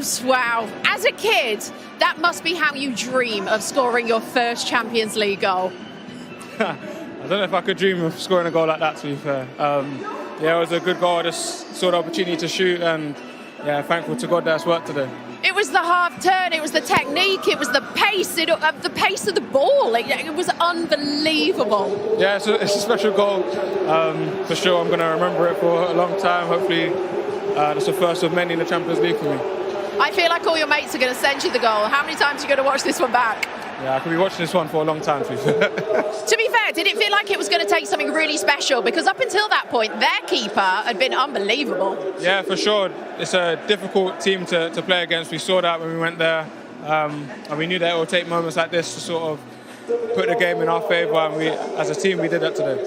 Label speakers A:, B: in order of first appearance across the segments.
A: Wow. As a kid, that must be how you dream of scoring your first Champions League goal.
B: I don't know if I could dream of scoring a goal like that, to be fair. Yeah, it was a good goal. I just saw the opportunity to shoot, and yeah, thankful to God that's worked today.
A: It was the half turn, it was the technique, it was the pace, the pace of the ball. It was unbelievable.
B: Yeah, it's a special goal. For sure, I'm going to remember it for a long time. Hopefully, it's the first of many in the Champions League for me.
A: I feel like all your mates are going to send you the goal. How many times are you going to watch this one back?
B: Yeah, I could be watching this one for a long time, to be fair.
A: To be fair, did it feel like it was going to take something really special? Because up until that point, their keeper had been unbelievable.
B: Yeah, for sure. It's a difficult team to play against. We saw that when we went there. And we knew that it would take moments like this to sort of put the game in our favour. And we, as a team, we did that today.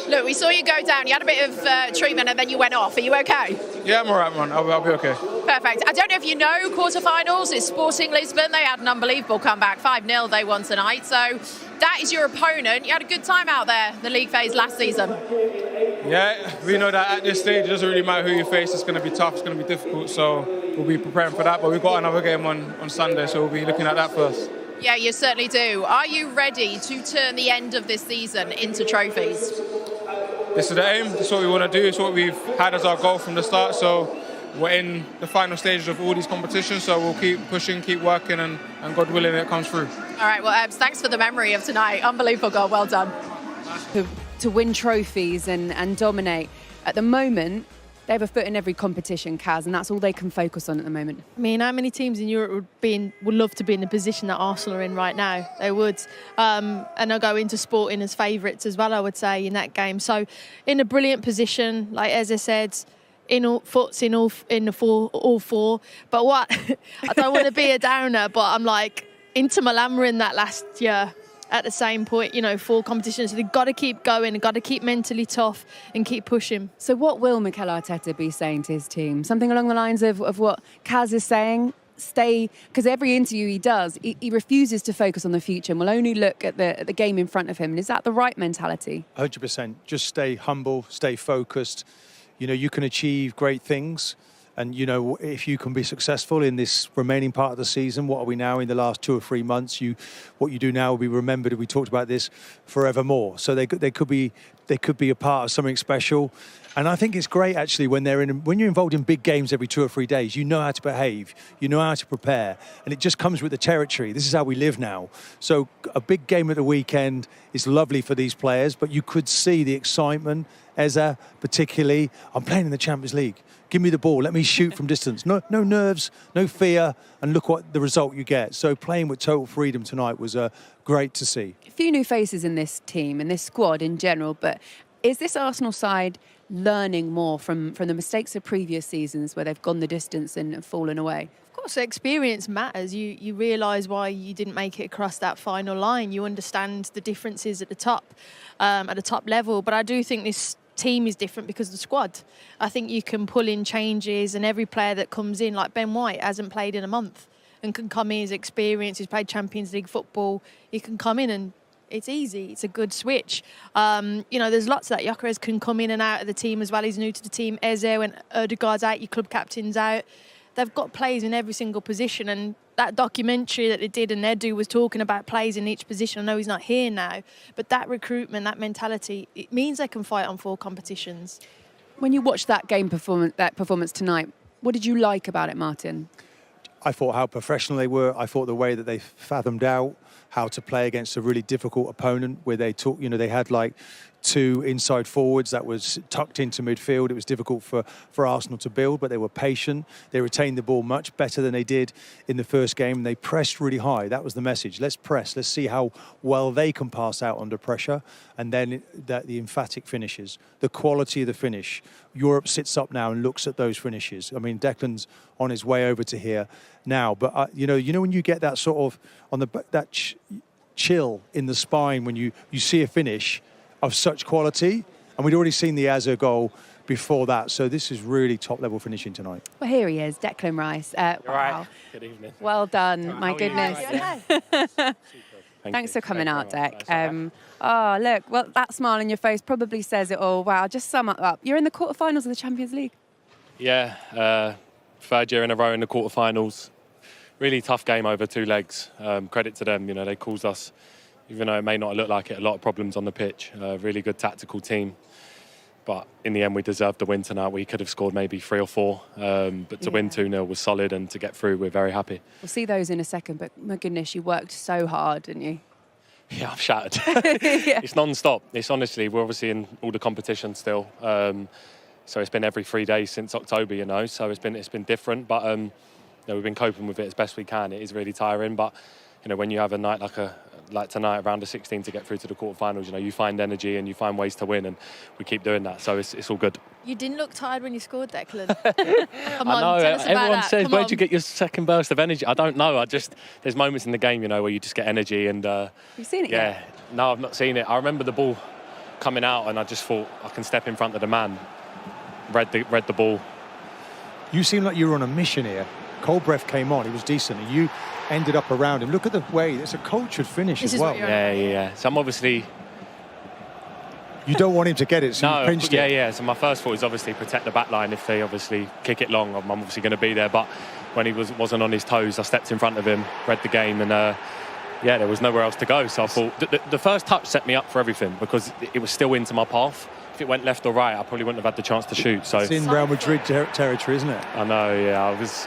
A: Look, we saw you go down. You had a bit of treatment and then you went off. Are you okay?
B: Yeah, I'm all right, man. I'll be okay.
A: Perfect. I don't know if you know quarterfinals. It's Sporting Lisbon. They had an unbelievable comeback. 5-0 they won tonight. So that is your opponent. You had a good time out there, the league phase last season.
B: Yeah, we know that at this stage, it doesn't really matter who you face. It's going to be tough. It's going to be difficult. So we'll be preparing for that. But we've got another game on Sunday, so we'll be looking at that first.
A: Yeah, you certainly do. Are you ready to turn the end of this season into trophies?
B: This is the aim. This is what we want to do. It's what we've had as our goal from the start. So we're in the final stages of all these competitions. So we'll keep pushing, keep working, and God willing, it comes through.
A: All right, well, thanks for the memory of tonight. Unbelievable goal. Well done.
C: To win trophies and dominate. At the moment, they have a foot in every competition, Kaz, and that's all they can focus on at the moment.
D: I mean, how many teams in Europe would love to be in the position that Arsenal are in right now? They would. And they'll go into Sporting as favourites as well, I would say, in that game. So in a brilliant position, like Eze said, all four. But what? I don't want to be a downer, but I'm like, Inter Milan were in that last year. At the same point, 4 competitions. So they've got to keep going, they've got to keep mentally tough and keep pushing.
C: So what will Mikel Arteta be saying to his team? Something along the lines of what Kaz is saying? Stay, because every interview he does, he refuses to focus on the future and will only look at the game in front of him. And is that the right mentality?
E: 100%. Just stay humble, stay focused. You can achieve great things. And, if you can be successful in this remaining part of the season, what are we now in the last 2 or 3 months? What you do now will be remembered. We talked about this forevermore. So they could be a part of something special. And I think it's great, actually, when you're involved in big games every 2 or 3 days, you know how to behave, you know how to prepare. And it just comes with the territory. This is how we live now. So a big game at the weekend is lovely for these players, but you could see the excitement. Eze, particularly, I'm playing in the Champions League. Give me the ball. Let me shoot from distance. No nerves, no fear, and look what the result you get. So playing with total freedom tonight was great to see.
C: A few new faces in this team, in this squad in general, but is this Arsenal side learning more from the mistakes of previous seasons where they've gone the distance and fallen away?
D: Of course, experience matters. You realise why you didn't make it across that final line. You understand the differences at the top level. But I do think this team is different because of the squad. I think you can pull in changes, and every player that comes in, like Ben White, hasn't played in a month and can come in, his experience, he's played Champions League football, he can come in and it's easy. It's a good switch. There's lots of that. Gyökeres can come in and out of the team as well. He's new to the team. Eze, when Ødegaard's out, your club captain's out. They've got players in every single position, and that documentary that they did and Edu was talking about players in each position. I know he's not here now, but that recruitment, that mentality, it means they can fight on 4 competitions.
C: When you watched that performance tonight, what did you like about it, Martin?
E: I thought how professional they were. I thought the way that they fathomed out how to play against a really difficult opponent, where they took, they had like 2 inside forwards that was tucked into midfield. It was difficult for Arsenal to build, but they were patient. They retained the ball much better than they did in the first game. They pressed really high. That was the message. Let's press. Let's see how well they can pass out under pressure. And then the emphatic finishes, the quality of the finish. Europe sits up now and looks at those finishes. I mean, Declan's on his way over to here now. But, when you get that sort of, chill in the spine when you see a finish of such quality, and we'd already seen the Eze goal before that, so this is really top-level finishing toniach.
C: Well, here he is, Declan Rice. Wow.
F: Right. Good evening.
C: Well done, my goodness. Thanks for coming out, Dec. Look, well, that smile on your face probably says it all. Wow, just sum it up. You're in the quarterfinals of the Champions League.
F: Yeah, third year in a row in the quarterfinals. Really tough game over 2 legs. Credit to them, they caused us, even though it may not look like it, a lot of problems on the pitch. Really good tactical team. But in the end, we deserved the win tonight. We could have scored maybe 3 or 4. But to win 2-0 was solid, and to get through, we're very happy.
C: We'll see those in a second, but my goodness, you worked so hard, didn't you?
F: Yeah, I'm shattered. It's non-stop. It's honestly, we're obviously in all the competition still. So it's been every 3 days since October, so it's been different. But we've been coping with it as best we can. It is really tiring, but when you have a night like tonight, round of 16 to get through to the quarterfinals, you find energy and you find ways to win, and we keep doing that. So it's all good.
D: You didn't look tired when you scored, Declan. Come
F: I
D: on,
F: know.
D: tell us about
F: Everyone
D: that.
F: says,
D: Come
F: where'd
D: on.
F: you get your second burst of energy? I don't know. There's moments in the game, where you just get energy and.
C: You've seen it
F: yeah,
C: yet?
F: No, I've not seen it. I remember the ball coming out, and I just thought I can step in front of the man. Read the ball.
E: You seem like you were on a mission here. Cold breath came on. He was decent, and you ended up around him. Look at the way. It's a cultured finish
D: This
E: as
D: is
E: well.
D: what you're
F: Yeah. So I'm obviously.
E: You don't want him to get it, so you pinched it.
F: Yeah. So my first thought is obviously protect the back line. If they obviously kick it long, I'm obviously going to be there. But when he wasn't on his toes, I stepped in front of him, read the game, and there was nowhere else to go. So I thought the first touch set me up for everything, because it was still into my path. If it went left or right, I probably wouldn't have had the chance to shoot. So
E: It's in Real Madrid territory, isn't it?
F: I know, yeah.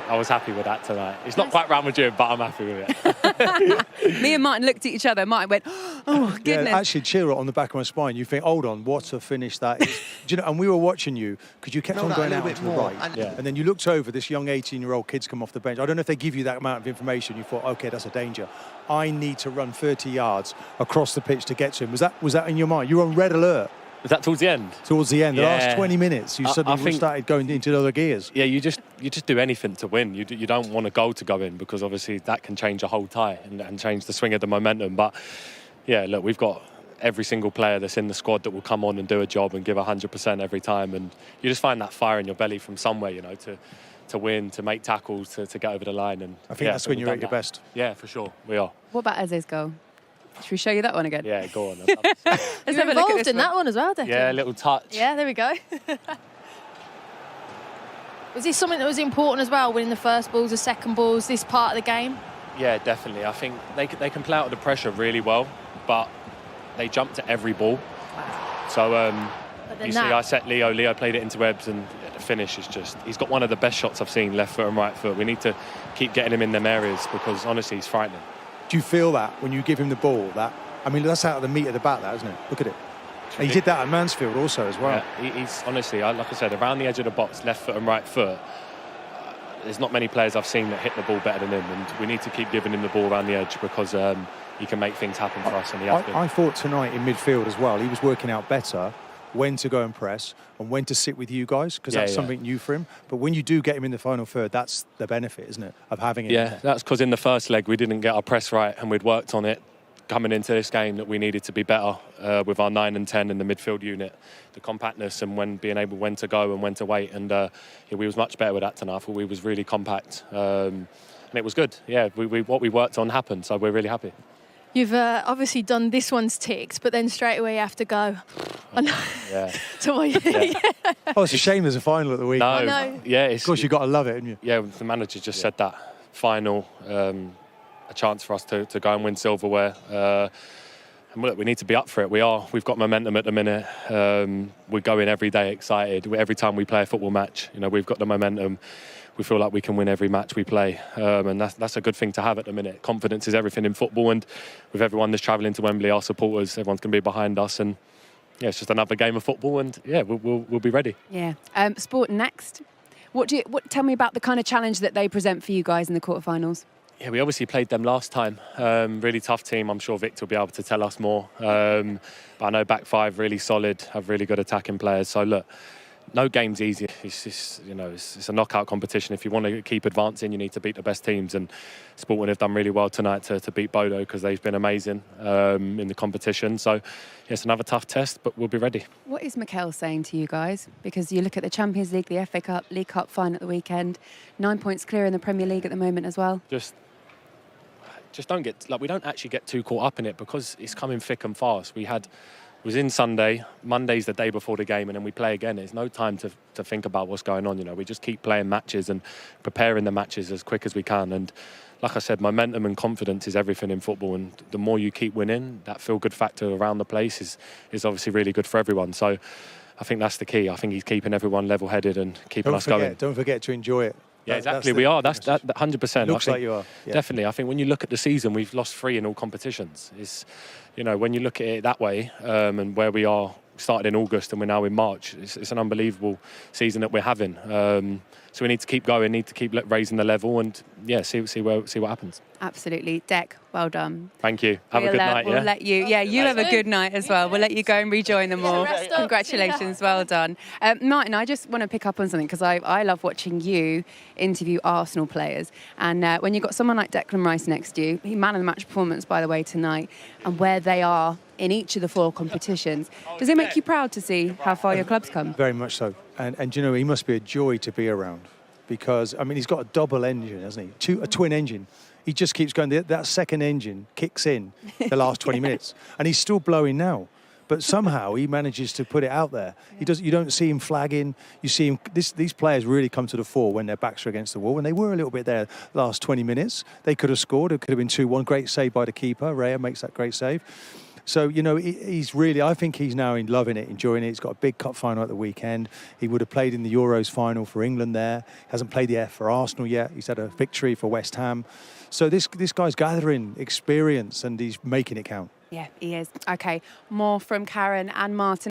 F: I was happy with that tonight. It's not quite Real Madrid, but I'm happy with it.
C: Me and Martin looked at each other. Martin went, oh, goodness.
E: Yeah, actually, chill on the back of my spine. You think, hold on, what a finish that is. Do you know? And we were watching you because you kept on going out to the right, and then you looked over. This young 18-year-old kid's come off the bench. I don't know if they give you that amount of information. You thought, okay, that's a danger. I need to run 30 yards across the pitch to get to him. Was that in your mind? You were on red alert.
F: Was that towards the end?
E: Towards the end, the
F: Yeah.
E: last 20 minutes, you suddenly started going into other gears.
F: Yeah, you just do anything to win. You don't want a goal to go in, because obviously that can change a whole tie and change the swing of the momentum. But yeah, look, we've got every single player that's in the squad that will come on and do a job and give 100% every time, and you just find that fire in your belly from somewhere, to win, to make tackles, to get over the line. And
E: I think that's when you're at your best.
F: Yeah, for sure, we are.
C: What about Eze's goal? Should we show you that one again?
F: Yeah, go on.
C: Let's
D: You're
C: have a look at
D: involved
C: this
D: in that one as well, Declan.
F: Yeah, a little touch.
D: Yeah, there we go. Was this something that was important as well, winning the first balls, the second balls, this part of the game?
F: Yeah, definitely. I think they can play out of the pressure really well, but they jump to every ball. So you see, I set Leo. Leo played it into Ebbs, and the finish is he's got one of the best shots I've seen, left foot and right foot. We need to keep getting him in them areas, because honestly, he's frightening.
E: Do you feel that when you give him the ball? That's out of the meat of the bat, that, isn't it? Look at it. And he did that at Mansfield also as well.
F: Yeah, he's honestly, like I said, around the edge of the box, left foot and right foot. There's not many players I've seen that hit the ball better than him, and we need to keep giving him the ball around the edge, because he can make things happen for us, and he has been.
E: I thought tonight in midfield as well, he was working out better when to go and press and when to sit with you guys, because that's something new for him. But when you do get him in the final third, that's the benefit, isn't it, of having him?
F: Yeah, that's because in the first leg we didn't get our press right, and we'd worked on it coming into this game, that we needed to be better with our 9 and 10 in the midfield unit, the compactness, and when to go and when to wait. And we was much better with that tonight. I thought we was really compact, and it was good. Yeah, what we worked on happened, so we're really happy.
D: You've obviously done this one's ticked, but then straight away you have to go.
F: Yeah.
D: So
E: Oh, it's a shame there's a final at the week.
F: No,
D: know.
F: yeah,
E: Of course, you've got to love it, haven't you?
F: Yeah, the manager just said that final, a chance for us to go and win silverware. And look, we need to be up for it. We've got momentum at the minute. We're going every day excited. Every time we play a football match, we've got the momentum. We feel like we can win every match we play, and that's a good thing to have at the minute. Confidence is everything in football, and with everyone that's travelling to Wembley, our supporters, everyone's going to be behind us, and yeah, it's just another game of football, and yeah, we'll be ready.
C: Yeah. Sport next. Tell me about the kind of challenge that they present for you guys in the quarterfinals.
F: Yeah, we obviously played them last time. Really tough team. I'm sure Victor will be able to tell us more. But I know back five really solid, have really good attacking players. So look, no game's easy. It's just, it's a knockout competition. If you want to keep advancing, you need to beat the best teams. And Sporting have done really well tonight to beat Bodo, because they've been amazing in the competition. So yeah, it's another tough test, but we'll be ready. What
C: is Mikel saying to you guys? Because you look at the Champions League, the FA Cup, League Cup final at the weekend, 9 points clear in the Premier League at the moment as well. Just
F: don't we don't actually get too caught up in it, because it's coming thick and fast. We had was in Sunday, Monday's the day before the game, and then we play again. There's no time to think about what's going on. You know, we just keep playing matches and preparing the matches as quick as we can. And like I said, momentum and confidence is everything in football. And the more you keep winning, that feel-good factor around the place is obviously really good for everyone. So I think that's the key. I think he's keeping everyone level-headed and keeping us going.
E: Don't forget to enjoy it.
F: Yeah, exactly. We are. That's 100%.
E: Looks like you are. Yeah.
F: Definitely. I think when you look at the season, we've lost 3 in all competitions. It's, you know, when you look at it that way, and where we are, started in August and we're now in March. It's an unbelievable season that we're having. So we need to keep going, need to keep raising the level, and see what happens.
C: Absolutely, Dec. Well done.
F: Thank you. Have a good night.
C: We'll let you. Yeah, you have a good night as well. We'll let you go and rejoin them all. Congratulations. Well done, Martin. I just want to pick up on something because I love watching you interview Arsenal players, and when you've got someone like Declan Rice next to you, he man of the match performance by the way tonight, and where they are in each of the 4 competitions. Does it make you proud to see how far your club's come?
E: Very much so. And you know, he must be a joy to be around because, I mean, he's got a double engine, hasn't he? A twin engine. He just keeps going. That second engine kicks in the last 20 minutes. And he's still blowing now. But somehow he manages to put it out there. You don't see him flagging. You see him. These players really come to the fore when their backs are against the wall. And they were a little bit there last 20 minutes. They could have scored. It could have been 2-1. Great save by the keeper. Raya makes that great save. So, you know, he's really, I think he's now loving it, enjoying it. He's got a big cup final at the weekend. He would have played in the Euros final for England there. Hasn't played yet for Arsenal yet. He's had a victory for West Ham. So this guy's gathering experience and he's making it count.
C: Yeah, he is. Okay, more from Karen and Martin.